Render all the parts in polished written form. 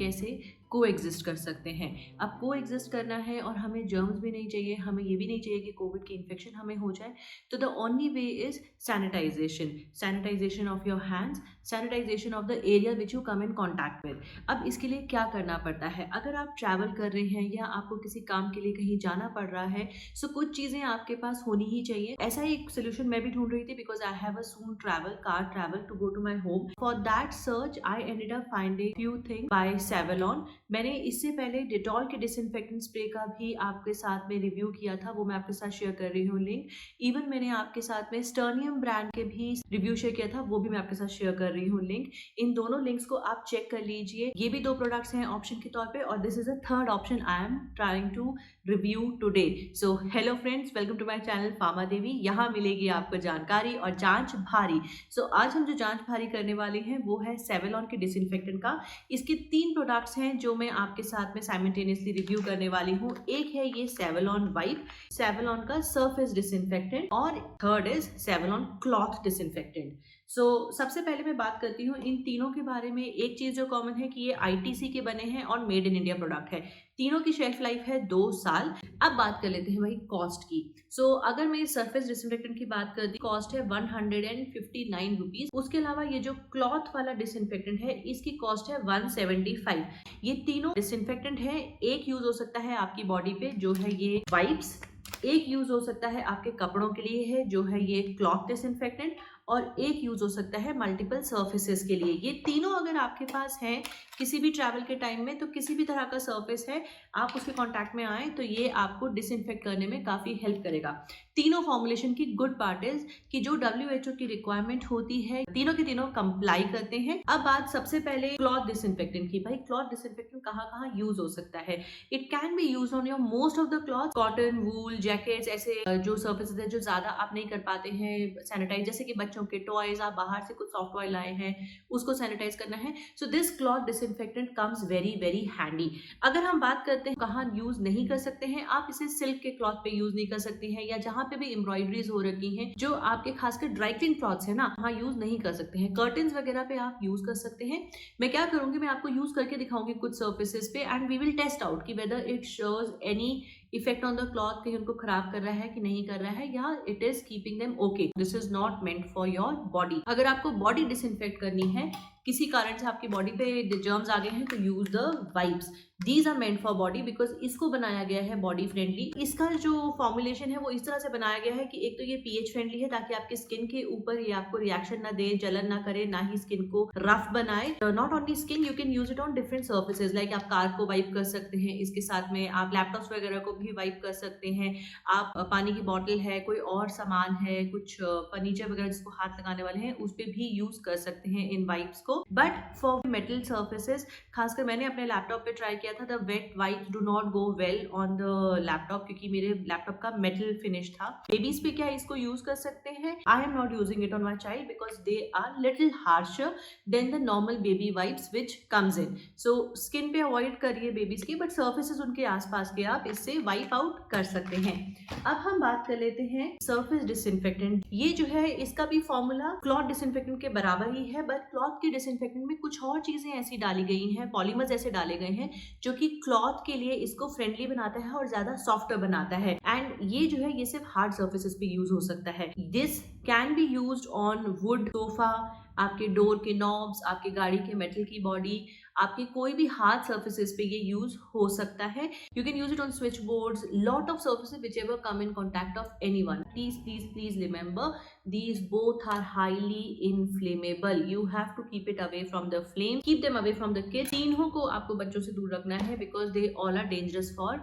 कैसे को एग्जिस्ट कर सकते हैं। अब को एग्जिस्ट करना है और हमें जर्म्स भी नहीं चाहिए, हमें ये भी नहीं चाहिए कि कोविड की इन्फेक्शन हमें हो जाए, तो the only way is sanitization of your hands, sanitization of the area which you come in contact with. अब इसके लिए क्या करना पड़ता है, अगर आप ट्रैवल कर रहे हैं या आपको किसी काम के लिए कहीं जाना पड़ रहा है, सो कुछ चीज़ें आपके पास होनी ही चाहिए। ऐसा एक सोल्यूशन मैं भी ढूंढ रही थी, because I have a soon car travel to go to my home. For that search I ended up finding few thing by Savlon. मैंने इससे पहले डिटॉल के डिसइंफेक्टेंट स्प्रे का भी आपके साथ में रिव्यू किया था, वो मैं आपके साथ शेयर कर रही हूँ लिंक। इवन मैंने आपके साथ में स्टर्नियम ब्रांड के भी रिव्यू शेयर किया था, वो भी मैं आपके साथ शेयर कर रही हूँ लिंक। इन दोनों लिंक्स को आप चेक कर लीजिए। ये भी 2 प्रोडक्ट्स हैं ऑप्शन के तौर पे, और this is a third option I am trying to review today. So hello friends, welcome to my channel Pharma Devi. यहाँ मिलेगी आपको जानकारी और जांच भारी। सो आज हम जो जांच भारी करने वाले हैं वो है सेवलॉन के डिसइंफेक्टेंट का। इसके 3 प्रोडक्ट्स हैं जो मैं आपके साथ में साइमल्टेनियसली रिव्यू करने वाली हूँ। एक है ये सेवलॉन वाइप, सेवलॉन का सरफेस डिसइंफेक्टेंट, और third is Savlon cloth disinfectant. So सबसे पहले मैं बात करती हूँ इन तीनों के बारे में। एक चीज जो कॉमन है कि ये आईटीसी के बने हैं और मेड इन इंडिया प्रोडक्ट है। तीनों की शेल्फ लाइफ है 2 साल। अब बात कर लेते हैं भाई कॉस्ट की। सो अगर मैं सरफेस डिसइंफेक्टेंट की बात करती हूँ, कॉस्ट है 159 रुपीज। उसके अलावा ये जो क्लॉथ वाला डिसइंफेक्टेंट है इसकी कॉस्ट है 175। ये तीनों डिसइंफेक्टेंट है। एक यूज हो सकता है आपकी बॉडी पे, जो है ये वाइप्स। एक यूज हो सकता है आपके कपड़ों के लिए है, जो है ये क्लॉथ डिसइंफेक्टेंट। और एक यूज हो सकता है मल्टीपल सर्फेसेस के लिए। ये तीनों अगर आपके पास हैं किसी भी ट्रैवल के टाइम में, तो किसी भी तरह का सर्फेस है आप उसके कांटेक्ट में आए तो ये आपको डिसइंफेक्ट करने में काफी हेल्प करेगा। तीनों फॉर्मुलेशन की गुड पार्ट इज कि जो WHO की रिक्वायरमेंट होती है तीनों के तीनों कंप्लाई करते हैं। अब बात सबसे पहले क्लॉथ डिसइंफेक्टेंट की। भाई क्लॉथ डिसइंफेक्टेंट कहाँ यूज हो सकता है? It can be use on your most of the cloth, cotton, wool, jackets, ऐसे जो सर्फेसेस है जो ज्यादा आप नहीं कर पाते हैं सैनिटाइज, जैसे कि बच्चों के टॉयज, आप बाहर से कुछ सॉफ्ट टॉय लाए हैं उसको सैनिटाइज करना है, so this cloth disinfectant comes very very handy. अगर हम बात करते हैं कहाँ यूज नहीं कर सकते हैं, आप इसे सिल्क के क्लॉथ पे यूज नहीं कर सकते हैं, या जहां पे भी एम्ब्रॉयडरीज हो रखी हैं, जो आपके खासकर ड्राई क्लीन क्लॉथ्स है ना, वहां यूज नहीं कर सकते हैं। कर्टन्स वगैरह पे आप यूज कर सकते हैं। मैं क्या करूंगी, मैं आपको यूज करके दिखाऊंगी कुछ सर्फेसेस पे, and we will test out कि whether it shows any effect on the cloth, कहीं उनको खराब कर रहा है कि नहीं कर रहा है, या it is keeping them okay. This is not meant for your body. अगर आपको बॉडी डिसइंफेक्ट करनी है, किसी कारण से आपकी बॉडी पे जर्म्स आ गए हैं, तो use the wipes. These are meant for body, because इसको बनाया गया है बॉडी फ्रेंडली। इसका जो फॉर्मुलेशन है वो इस तरह से बनाया गया है कि एक तो ये पीएच फ्रेंडली है, ताकि आपके स्किन के ऊपर ये आपको रिएक्शन ना दे, जलन ना करे, ना ही स्किन को रफ बनाए। Not only skin, you can use it on different surfaces, like आप कार को वाइप कर सकते हैं इसके साथ में, आप लैपटॉप्स वगैरह को भी वाइप कर सकते हैं, आप पानी की बॉटल है, कोई और सामान है, कुछ फर्नीचर वगैरह जिसको हाथ लगाने वाले हैं उस पर भी यूज कर सकते हैं इन वाइप्स को। बट फॉर मेटल सर्फेसेस, खासकर मैंने अपने लैपटॉप पे ट्राई किया था, the wet wipes do not go well on the laptop, क्योंकि मेरे लैपटॉप का मेटल फिनिश था। बेबीज पे क्या इसको यूज कर सकते हैं? I am not using it on my child because they are little harsher than the normal baby wipes which comes in. So skin पे अवॉइड करिए बेबीज की, बट सर्फेसेस उनके आसपास के आप इससे वाइप आउट कर सकते हैं। अब हम बात कर लेते हैं सरफेस डिसइंफेक्टेंट। ये जो है इसका भी फॉर्मूला क्लॉथ डिसइंफेक्टेंट के बराबर ही है, बट क्लॉथ के डिसइंफेक्टेंट में कुछ और चीजें ऐसी डाली गई हैं, पॉलीमर्स ऐसे डाले गए हैं जो कि क्लॉथ के लिए इसको फ्रेंडली बनाता है और ज्यादा सॉफ्टर बनाता है। एंड ये जो है ये सिर्फ हार्ड सर्फेसेस पे यूज हो सकता है। This can be used on would, sofa, आपके डोर के नॉब्स, आपके गाड़ी के मेटल की बॉडी, आपके कोई भी हार्ड सर्फेसेस पे ये यूज हो सकता है। You can use it on switch boards, lot of surfaces which ever come in contact of anyone. Please remember, these both are highly inflammable. You have to keep it away from the flame, keep them away from the kids. तीनों को आपको बच्चों से दूर रखना है because they all are dangerous for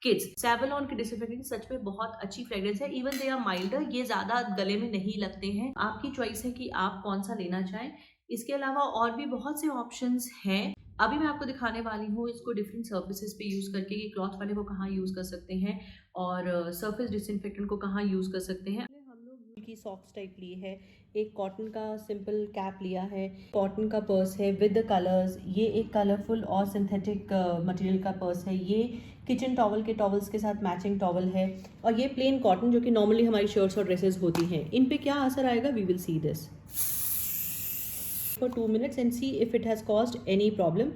kids. Savlon के disinfectant सच में बहुत अच्छी फ्रेग्रेंस है, इवन दे आर माइल्डर, ये ज्यादा गले में नहीं लगते हैं। आपकी चॉइस है कि आप कौन सा लेना चाहें। इसके अलावा और भी बहुत से ऑप्शंस हैं, अभी मैं आपको दिखाने वाली हूँ इसको डिफरेंट सर्फेसेस पे यूज करके कि क्लॉथ वाले को कहाँ यूज कर सकते हैं और सर्फेस डिसइंफेक्टेंट को कहाँ यूज कर सकते हैं। हम लोग की सॉक्स टाइप ली है, एक कॉटन का सिंपल कैप लिया है, कॉटन का पर्स है विद द कलर्स, ये एक कलरफुल और सिंथेटिक मटेरियल का पर्स है, ये किचन टॉवल के टॉवल्स के साथ मैचिंग टॉवल है, और ये प्लेन कॉटन जो कि नॉर्मली हमारी शर्ट्स और ड्रेसेस होती हैं। इन पे क्या असर आएगा, we will see this for 2 minutes and see if it has caused any problem.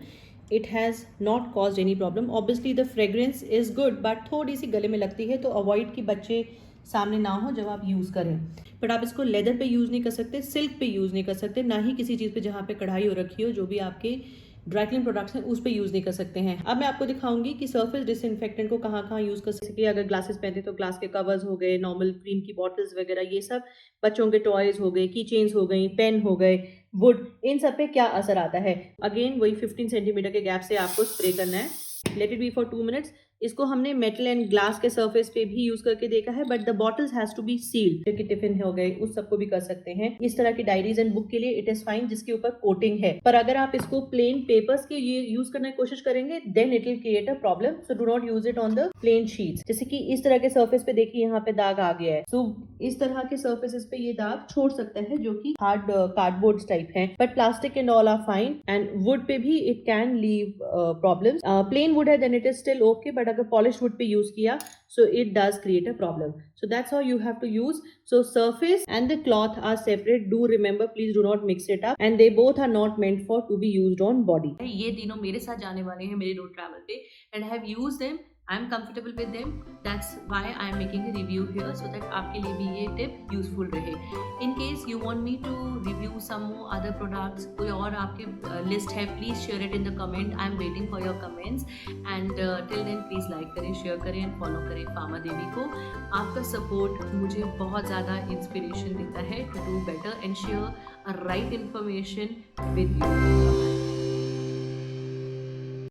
It has not caused any problem. Obviously the fragrance is good but थोड़ी सी गले में लगती है, तो अवॉइड कि बच्चे सामने ना हो जब आप यूज़ करें। बट आप इसको लेदर पे यूज़ नहीं कर सकते, सिल्क पे यूज़ नहीं कर सकते, ना ही किसी चीज़ पे जहाँ पे कढ़ाई हो रखी हो, जो भी आपके ड्राई क्लीन प्रोडक्ट्स हैं उस पे यूज़ नहीं कर सकते हैं। अब मैं आपको दिखाऊंगी कि सरफेस डिसइंफेक्टेंट को कहाँ कहाँ यूज़ कर सकते हैं। अगर ग्लासेस पहनते तो ग्लास के कवर्स हो गए, नॉर्मल क्रीम की बॉटल्स वगैरह, ये सब बच्चों के टॉयज हो गए, की चेन्स हो गई, पेन हो गए, वुड, इन सब पे क्या असर आता है। अगेन वही 15 सेंटीमीटर के गैप से आपको स्प्रे करना है। Let it be for 2 minutes. इसको हमने मेटल एंड ग्लास के सरफेस पे भी यूज करके देखा है, but the bottles has to be sealed. कि टिफिन हो गए, उस सबको भी कर सकते हैं। इस तरह की डायरीज एंड बुक के लिए इट इज फाइन जिसके ऊपर कोटिंग है। पर अगर आप इसको प्लेन पेपर्स के लिए यूज करने की कोशिश करेंगे then it will create a problem, so do not use it on the plain sheets. जैसे कि इस तरह के सरफेस पे देखिए यहाँ पे दाग आ गया है, सो इस तरह के सर्फेसिस पे ये दाग छोड़ सकता है जो कि हार्ड कार्डबोर्ड टाइप है। But plastic and all are fine, and wood पे भी it can leave problems. Plain wood है then it is still okay, but अगर पॉलिश वुड पे यूज किया so it does create a problem. So that's how you have to use. So surface and the cloth are separate. Do remember, please do not mix it up, and they both are not meant for to be used on body. ये तीनों मेरे साथ जाने वाले हैं मेरे road travel पे, and I have used them. I am comfortable with them. That's why I am making a review here, so that आपके लिए भी ये टिप यूजफुल रहे. In case you want me to review some more other products, कोई और आपके list है, please share it in the comment. I am waiting for your comments. And till then please like करें, share करें and follow करें फामा देवी को. आपका support मुझे बहुत ज़्यादा इंस्पिरेशन देता है to do better and share a right information with you.